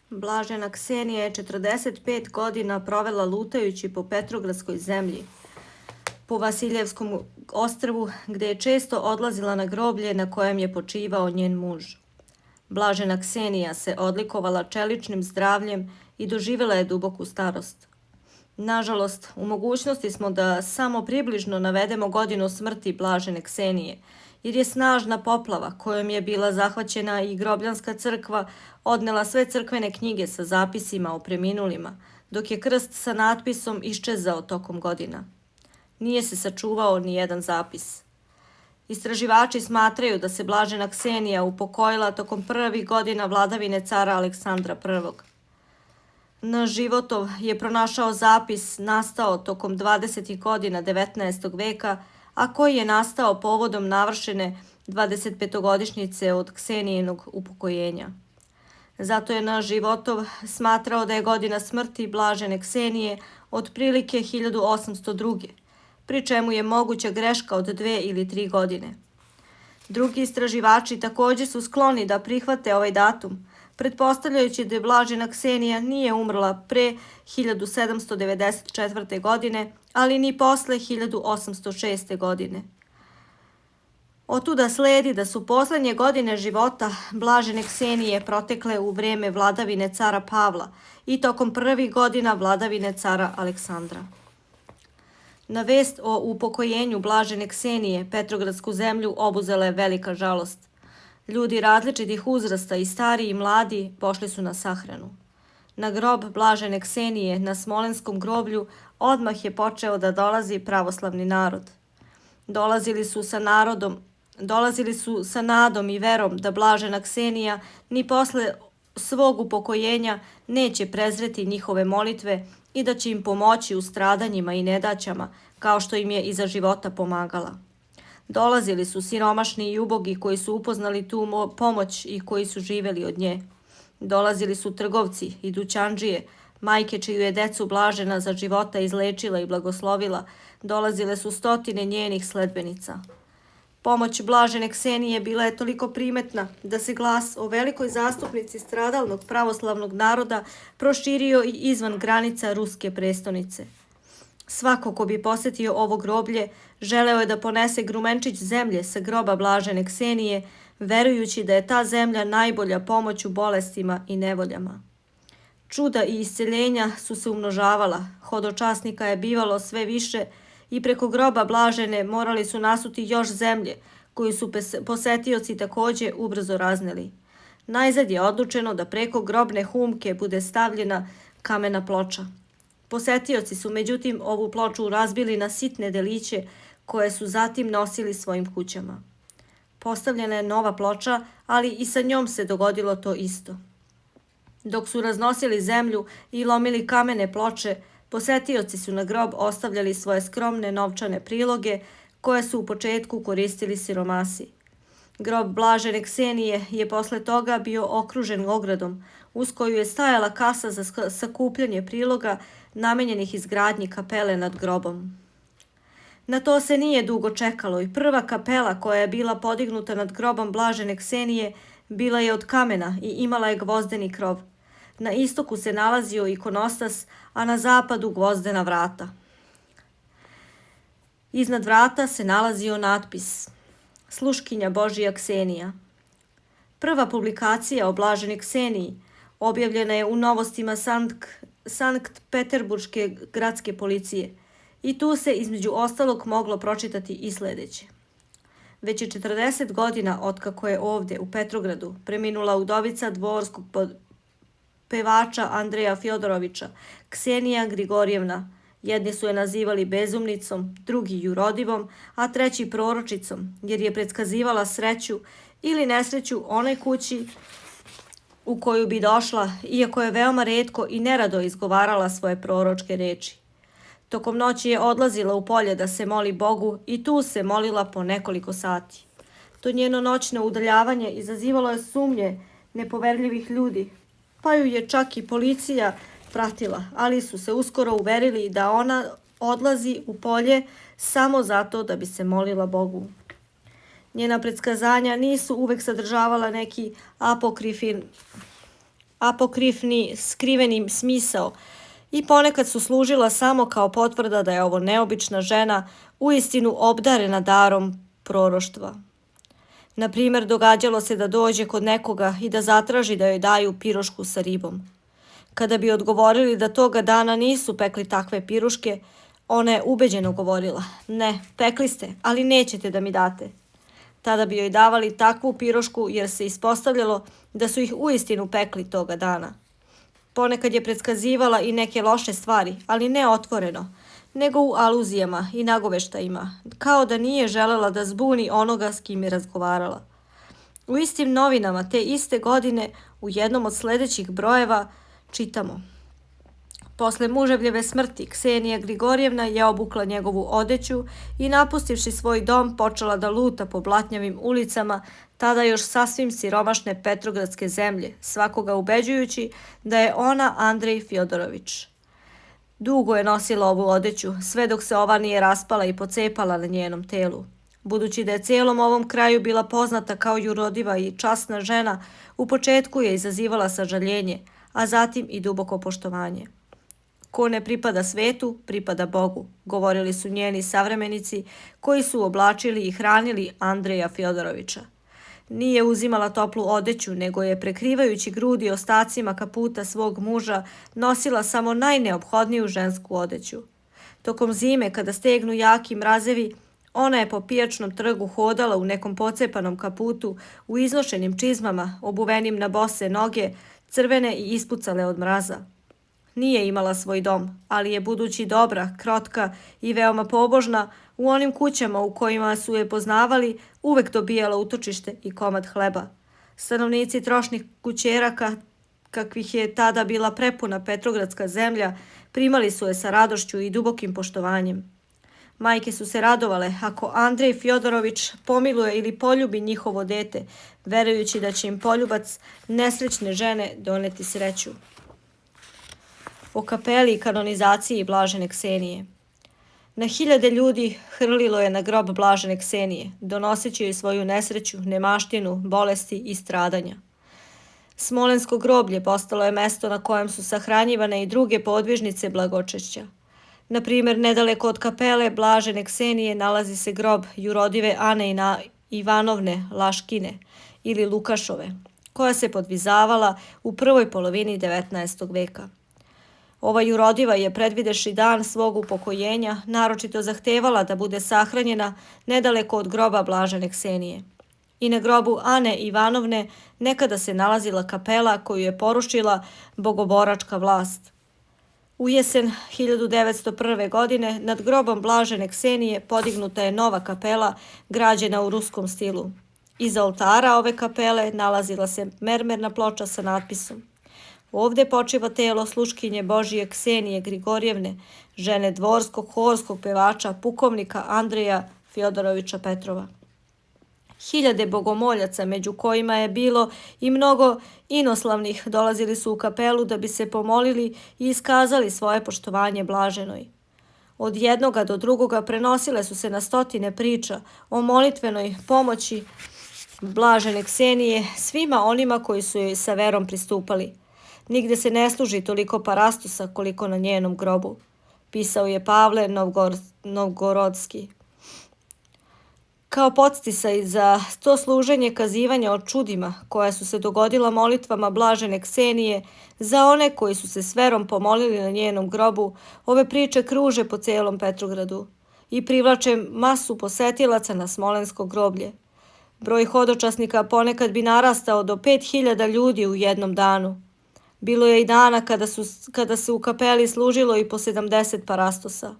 Blažena Ksenija je 45 godina provela lutajući po Petrogradskoj zemlji, po Vasiljevskom ostrvu, gde je često odlazila na groblje na kojem je počivao njen muž. Blažena Ksenija se odlikovala čeličnim zdravljem i doživjela je duboku starost. Nažalost, u mogućnosti smo da samo približno navedemo godinu smrti Blažene Ksenije, jer je snažna poplava kojom je bila zahvaćena i Grobljanska crkva odnela sve crkvene knjige sa zapisima o preminulima, dok je krst sa natpisom iščezao tokom godina. Nije se sačuvao ni jedan zapis. Istraživači smatraju da se Blažena Ksenija upokojila tokom prvih godina vladavine cara Aleksandra I. N. Životov je pronašao zapis nastao tokom 20. godina 19. veka, a koji je nastao povodom navršene 25-godišnjice od Ksenijinog upokojenja. Zato je N. Životov smatrao da je godina smrti Blažene Ksenije otprilike 1802. pri čemu je moguća greška od 2 ili 3 godine. Drugi istraživači također su skloni da prihvate ovaj datum, pretpostavljajući da je Blažena Ksenija nije umrla pre 1794. godine, ali ni posle 1806. godine. Otuda sledi da su poslednje godine života Blažene Ksenije protekle u vreme vladavine cara Pavla i tokom prvih godina vladavine cara Aleksandra. Na vest o upokojenju Blažene Ksenije Petrogradsku zemlju obuzela je velika žalost. Ljudi različitih uzrasta, i stari i mladi, pošli su na sahranu. Na grob Blažene Ksenije na Smolenskom groblju odmah je počeo da dolazi pravoslavni narod. Dolazili su sa nadom i verom da Blažena Ksenija ni posle svog upokojenja neće prezreti njihove molitve i da će im pomoći u stradanjima i nedaćama, kao što im je i za života pomagala. Dolazili su siromašni i ubogi koji su upoznali tu pomoć i koji su živeli od nje. Dolazili su trgovci i dućandžije, majke čiju je decu Blažena za života izlečila i blagoslovila. Dolazile su stotine njenih sledbenica. Pomoć Blažene Ksenije bila je toliko primetna da se glas o velikoj zastupnici stradalnog pravoslavnog naroda proširio i izvan granica ruske prestonice. Svako ko bi posetio ovo groblje želeo je da ponese grumenčić zemlje sa groba Blažene Ksenije, verujući da je ta zemlja najbolja pomoć u bolestima i nevoljama. Čuda i isceljenja su se umnožavala, hodočasnika je bivalo sve više i preko groba Blažene morali su nasuti još zemlje, koju su posetioci takođe ubrzo razneli. Najzad je odlučeno da preko grobne humke bude stavljena kamena ploča. Posetioci su međutim ovu ploču razbili na sitne deliće koje su zatim nosili svojim kućama. Postavljena je nova ploča, ali i sa njom se dogodilo to isto. Dok su raznosili zemlju i lomili kamene ploče, posetioci su na grob ostavljali svoje skromne novčane priloge koje su u početku koristili siromasi. Grob Blažene Ksenije je posle toga bio okružen ogradom, uz koju je stajala kasa za sakupljanje priloga namenjenih izgradnji kapele nad grobom. Na to se nije dugo čekalo i prva kapela koja je bila podignuta nad grobom Blažene Ksenije bila je od kamena i imala je gvozdeni krov. Na istoku se nalazio ikonostas, a na zapadu gvozdena vrata. Iznad vrata se nalazio natpis Sluškinja Božija Ksenija. Prva publikacija o Blaženoj Kseniji objavljena je u novostima Sankt Peterburške gradske policije i tu se između ostalog moglo pročitati i sledeće. Već je 40 godina otkako je ovde u Petrogradu preminula udovica dvorskog pevača Andreja Fjodorovića, Ksenija Grigorjevna. Jedni su je nazivali bezumnicom, drugi jurodivom, a treći proročicom, jer je predskazivala sreću ili nesreću onoj kući u koju bi došla, iako je veoma retko i nerado izgovarala svoje proročke reči. Tokom noći je odlazila u polje da se moli Bogu i tu se molila po nekoliko sati. To njeno noćno udaljavanje izazivalo je sumnje nepoverljivih ljudi, pa ju je čak i policija pratila, ali su se uskoro uverili da ona odlazi u polje samo zato da bi se molila Bogu. Njena predskazanja nisu uvek sadržavala neki apokrifin apokrifni, skriveni smisao i ponekad su služila samo kao potvrda da je ovo neobična žena uistinu obdarena darom proroštva. Na primjer, događalo se da dođe kod nekoga i da zatraži da joj daju pirošku sa ribom. Kada bi odgovorili da toga dana nisu pekli takve piruške, ona je ubeđeno govorila: "Ne, pekli ste, ali nećete da mi date." Tada bi joj davali takvu pirošku jer se ispostavljalo da su ih uistinu pekli toga dana. Ponekad je predskazivala i neke loše stvari, ali ne otvoreno, nego u aluzijama i nagoveštajima, kao da nije želela da zbuni onoga s kim je razgovarala. U istim novinama te iste godine u jednom od sledećih brojeva čitamo: "Posle muževljeve smrti Ksenija Grigorjevna je obukla njegovu odeću i napustivši svoj dom počela da luta po blatnjavim ulicama tada još sasvim siromašne Petrogradske zemlje, svakoga ubeđujući da je ona Andrej Fjodorović. Dugo je nosila ovu odeću, sve dok se ova nije raspala i pocepala na njenom telu. Budući da je cijelom ovom kraju bila poznata kao jurodiva i časna žena, u početku je izazivala sažaljenje, a zatim i duboko poštovanje. Ko ne pripada svetu, pripada Bogu, govorili su njeni savremenici koji su oblačili i hranili Andreja Fjodorovića. Nije uzimala toplu odeću, nego je, prekrivajući grudi ostacima kaputa svog muža, nosila samo najneophodniju žensku odeću. Tokom zime, kada stegnu jaki mrazevi, ona je po pijačnom trgu hodala u nekom pocepanom kaputu, u iznošenim čizmama, obuvenim na bose noge, crvene i ispucale od mraza. Nije imala svoj dom, ali je, budući dobra, krotka i veoma pobožna, u onim kućama u kojima su je poznavali, uvek dobijala utočište i komad hleba. Stanovnici trošnih kućeraka, kakvih je tada bila prepuna Petrogradska zemlja, primali su je sa radošću i dubokim poštovanjem. Majke su se radovale ako Andrej Fjodorović pomiluje ili poljubi njihovo dete, verujući da će im poljubac nesrećne žene doneti sreću. O kapeli i kanonizaciji Blažene Ksenije. Na hiljade ljudi hrlilo je na grob Blažene Ksenije, donoseći joj svoju nesreću, nemaštinu, bolesti i stradanja. Smolensko groblje postalo je mesto na kojem su sahranjivane i druge podvižnice blagočešća. Na primjer, nedaleko od kapele Blažene Ksenije nalazi se grob jurodive Ane Ivanovne Laškine ili Lukašove, koja se podvizavala u prvoj polovini 19. veka. Ova jurodiva je, predvidevši dan svog upokojenja, naročito zahtevala da bude sahranjena nedaleko od groba Blažene Ksenije. I na grobu Ane Ivanovne nekada se nalazila kapela koju je porušila bogoboračka vlast. U jesen 1901. godine nad grobom Blažene Ksenije podignuta je nova kapela građena u ruskom stilu. Iza oltara ove kapele nalazila se mermerna ploča sa natpisom: "Ovde počiva telo sluškinje Božije Ksenije Grigorjevne, žene dvorskog horskog pevača pukovnika Andreja Fjodorovića Petrova." Hiljade bogomoljaca, među kojima je bilo i mnogo inoslavnih, dolazili su u kapelu da bi se pomolili i iskazali svoje poštovanje Blaženoj. Od jednoga do drugoga prenosile su se na stotine priča o molitvenoj pomoći Blažene Ksenije svima onima koji su joj sa verom pristupali. Nigde se ne služi toliko parastusa koliko na njenom grobu, pisao je Pavle Novgorodski. Kao podsticaj za to služenje kazivanja o čudima koja su se dogodila molitvama Blažene Ksenije za one koji su se s verom pomolili na njenom grobu, ove priče kruže po celom Petrogradu i privlače masu posetilaca na Smolensko groblje. Broj hodočasnika ponekad bi narastao do 5000 ljudi u jednom danu. Bilo je i dana kada se u kapeli služilo i po 70 parastosa.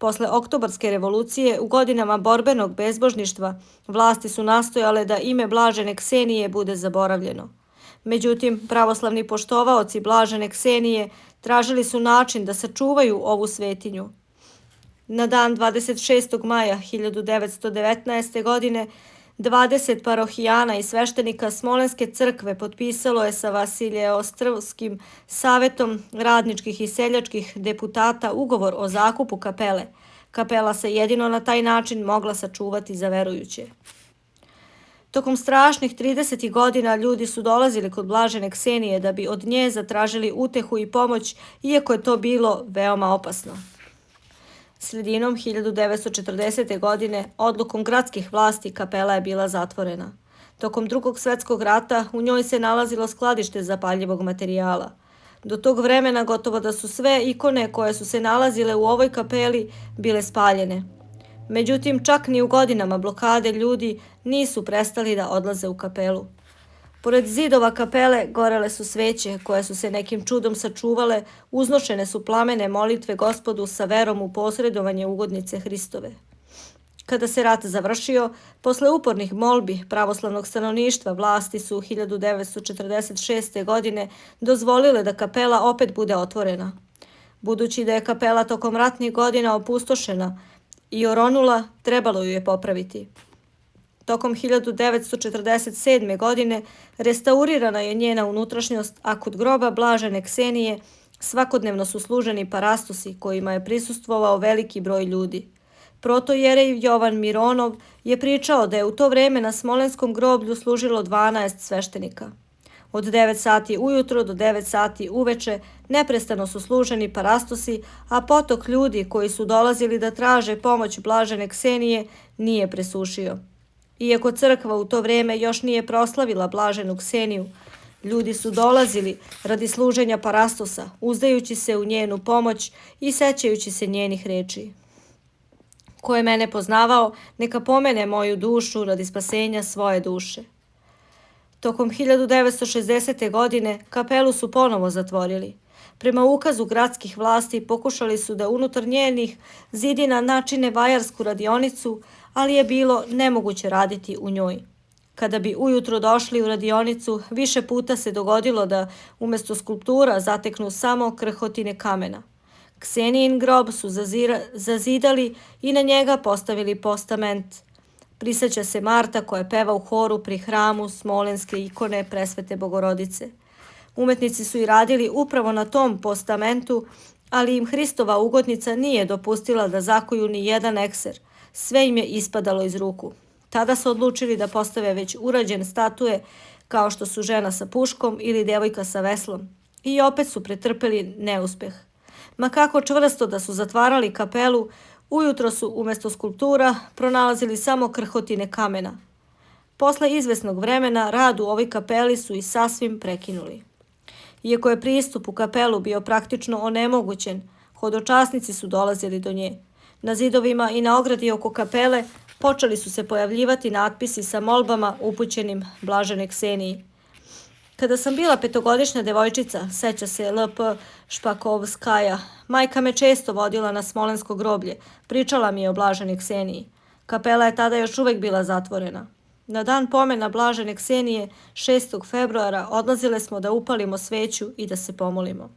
Posle Oktobarske revolucije, u godinama borbenog bezbožništva, vlasti su nastojale da ime Blažene Ksenije bude zaboravljeno. Međutim, pravoslavni poštovaoci Blažene Ksenije tražili su način da sačuvaju ovu svetinju. Na dan 26. maja 1919. godine 20 parohijana i sveštenika Smolenske crkve potpisalo je sa Vasiljeostrovskim savetom radničkih i seljačkih deputata ugovor o zakupu kapele. Kapela se jedino na taj način mogla sačuvati za verujuće. Tokom strašnih 30 godina ljudi su dolazili kod blažene Ksenije da bi od nje zatražili utehu i pomoć, iako je to bilo veoma opasno. Sredinom 1940. godine odlukom gradskih vlasti kapela je bila zatvorena. Tokom Drugog svetskog rata u njoj se nalazilo skladište zapaljivog materijala. Do tog vremena gotovo da su sve ikone koje su se nalazile u ovoj kapeli bile spaljene. Međutim, čak ni u godinama blokade ljudi nisu prestali da odlaze u kapelu. Pored zidova kapele gorele su sveće koje su se nekim čudom sačuvale, uznošene su plamene molitve Gospodu sa verom u posredovanje ugodnice Hristove. Kada se rat završio, posle upornih molbi pravoslavnog stanovništva, vlasti su 1946. godine dozvolile da kapela opet bude otvorena. Budući da je kapela tokom ratnih godina opustošena i oronula, trebalo ju je popraviti. Tokom 1947. godine restaurirana je njena unutrašnjost, a kod groba blažene Ksenije svakodnevno su služeni parastosi kojima je prisustvovao veliki broj ljudi. Protojerej Jovan Mironov je pričao da je u to vreme na Smolenskom groblju služilo 12 sveštenika. Od 9 sati ujutro do 9 sati uveče neprestano su služeni parastosi, a potok ljudi koji su dolazili da traže pomoć blažene Ksenije nije presušio. Iako crkva u to vreme još nije proslavila blaženu Kseniju, ljudi su dolazili radi služenja parastosa, uzdajući se u njenu pomoć i sećajući se njenih reči. Ko je mene poznavao, neka pomene moju dušu radi spasenja svoje duše. Tokom 1960. godine kapelu su ponovo zatvorili. Prema ukazu gradskih vlasti pokušali su da unutar njenih zidina načine vajarsku radionicu, ali je bilo nemoguće raditi u njoj. Kada bi ujutro došli u radionicu, više puta se dogodilo da umesto skulptura zateknu samo krhotine kamena. Ksenijin grob su zazidali i na njega postavili postament. Priseća se Marta koja peva u horu pri hramu smolenske ikone Presvete Bogorodice. Umetnici su i radili upravo na tom postamentu, ali im Hristova ugodnica nije dopustila da zakuju ni jedan ekser. Sve im je ispadalo iz ruku. Tada su odlučili da postave već urađene statue kao što su žena sa puškom ili devojka sa veslom. I opet su pretrpeli neuspeh. Ma kako čvrsto da su zatvarali kapelu, ujutro su umesto skulptura pronalazili samo krhotine kamena. Posle izvesnog vremena rad u ovoj kapeli su i sasvim prekinuli. Iako je pristup u kapelu bio praktično onemogućen, hodočasnici su dolazili do nje. Na zidovima i na ogradi oko kapele počeli su se pojavljivati natpisi sa molbama upućenim blaženoj Kseniji. Kada sam bila 5-godišnja devojčica, seća se L.P. Špakovskaja, majka me često vodila na Smolensko groblje, pričala mi je o blaženoj Kseniji. Kapela je tada još uvek bila zatvorena. Na dan pomena blažene Ksenije, 6. februara, odlazile smo da upalimo sveću i da se pomolimo.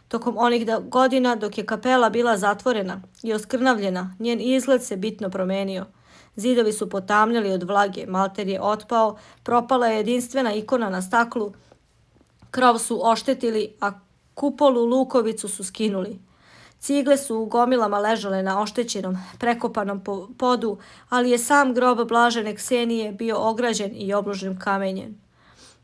Tokom onih godina dok je kapela bila zatvorena i oskrnavljena, njen izgled se bitno promenio. Zidovi su potamnjali od vlage, malter je otpao, propala je jedinstvena ikona na staklu, krov su oštetili, a kupolu lukovicu su skinuli. Cigle su u gomilama ležale na oštećenom, prekopanom podu, ali je sam grob blažene Ksenije bio ograđen i obložen kamenjem.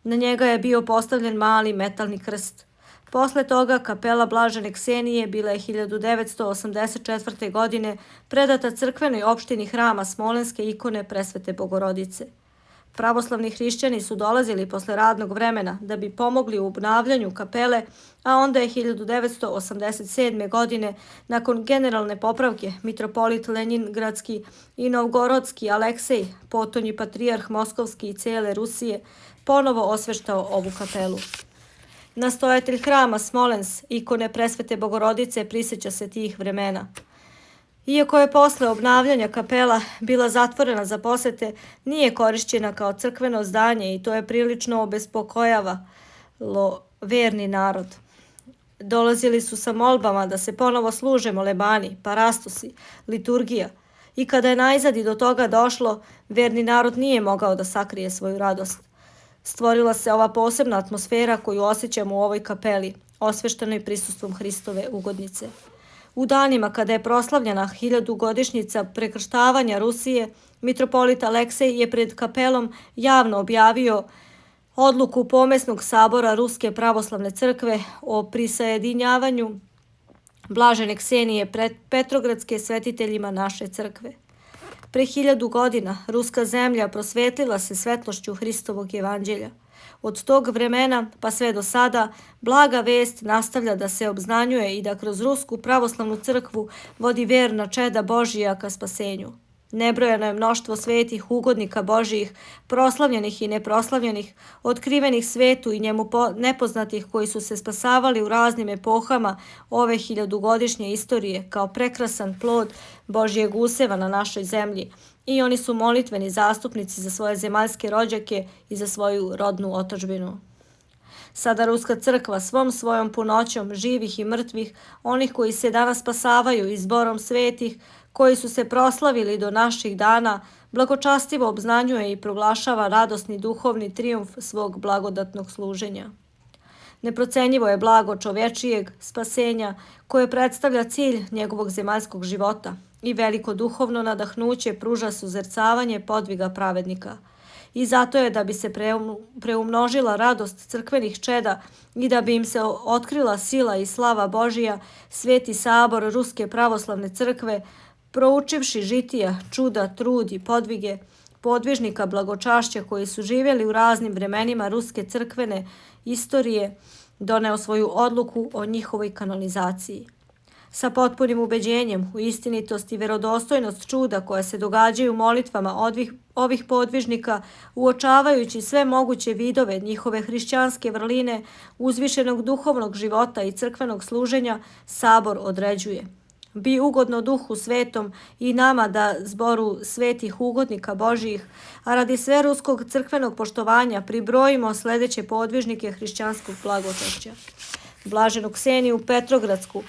Na njega je bio postavljen mali metalni krst. Posle toga kapela blažene Ksenije bila je 1984. godine predata crkvenoj opštini hrama Smolenske ikone Presvete Bogorodice. Pravoslavni hrišćani su dolazili posle radnog vremena da bi pomogli u obnavljanju kapele, a onda je 1987. godine, nakon generalne popravke, mitropolit Lenjingradski i Novgorodski Aleksej, potonji patrijarh Moskovski i cele Rusije, ponovo osveštao ovu kapelu. Nastojatelj hrama Smolens, ikone Presvete Bogorodice, priseća se tih vremena. Iako je posle obnavljanja kapela bila zatvorena za posete, nije korišćena kao crkveno zdanje i to je prilično obespokojavalo verni narod. Dolazili su sa molbama da se ponovo služe molebani, parastosi, liturgija i kada je najzad i do toga došlo, verni narod nije mogao da sakrije svoju radost. Stvorila se ova posebna atmosfera koju osjećamo u ovoj kapeli, osveštenoj prisustvom Hristove ugodnice. U danima kada je proslavljena 1000-godišnjica prekrštavanja Rusije, mitropolit Aleksej je pred kapelom javno objavio odluku Pomesnog sabora Ruske pravoslavne crkve o prisajedinjavanju Blažene Ksenije Petrogradske svetiteljima naše crkve. Pre 1000 godina ruska zemlja prosvetlila se svetlošću Hristovog evanđelja. Od tog vremena pa sve do sada blaga vest nastavlja da se obznanjuje i da kroz Rusku pravoslavnu crkvu vodi verna čeda Božija ka spasenju. Nebrojeno je mnoštvo svetih ugodnika Božijih, proslavljenih i neproslavljenih, otkrivenih svetu i njemu nepoznatih koji su se spasavali u raznim epohama ove 1000-godišnje istorije kao prekrasan plod Božijeg useva na našoj zemlji. I oni su molitveni zastupnici za svoje zemaljske rođake i za svoju rodnu otadžbinu. Sada Ruska crkva svom svojom punoćom živih i mrtvih, onih koji se danas spasavaju izborom svetih, koji su se proslavili do naših dana, blagočastivo obznanjuje i proglašava radosni duhovni trijumf svog blagodatnog služenja. Neprocenjivo je blago čovečijeg spasenja koje predstavlja cilj njegovog zemaljskog života i veliko duhovno nadahnuće pruža suzercavanje podviga pravednika. I zato je da bi se preumnožila radost crkvenih čeda i da bi im se otkrila sila i slava Božija, Sveti sabor Ruske pravoslavne crkve, proučivši žitija, čuda, trud i podvige podvižnika blagočašća koji su živjeli u raznim vremenima ruske crkvene istorije, doneo svoju odluku o njihovoj kanonizaciji. Sa potpunim ubeđenjem u istinitost i verodostojnost čuda koja se događaju molitvama ovih podvižnika, uočavajući sve moguće vidove njihove hrišćanske vrline, uzvišenog duhovnog života i crkvenog služenja, sabor određuje: bi ugodno Duhu Svetom i nama da zboru svetih ugodnika Božijih, a radi sveruskog crkvenog poštovanja pribrojimo sledeće podvižnike hrišćanskog blagočašća. Blaženu Kseniju Petrogradsku,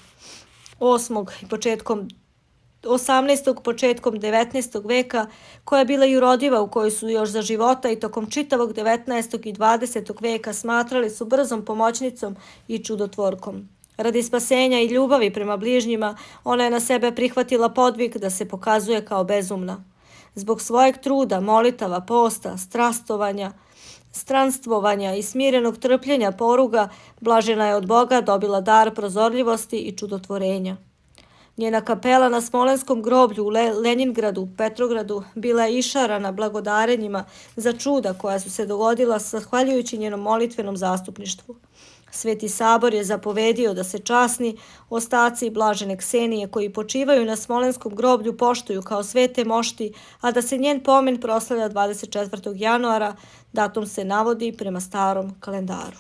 18. početkom 19. veka, koja je bila jurodiva u kojoj su još za života i tokom čitavog 19. i 20. veka smatrali su brzom pomoćnicom i čudotvorkom. Radi spasenja i ljubavi prema bližnjima, ona je na sebe prihvatila podvig da se pokazuje kao bezumna. Zbog svojeg truda, molitava, posta, stranstvovanja i smirenog trpljenja poruga, Blažena je od Boga dobila dar prozorljivosti i čudotvorenja. Njena kapela na Smolenskom groblju u Leningradu, Petrogradu, bila je išarana blagodarenjima za čuda koja su se dogodila zahvaljujući njenom molitvenom zastupništvu. Sveti sabor je zapovedio da se časni ostaci Blažene Ksenije koji počivaju na Smolenskom groblju poštuju kao svete mošti, a da se njen pomen proslavlja 24. januara, datum se navodi prema starom kalendaru.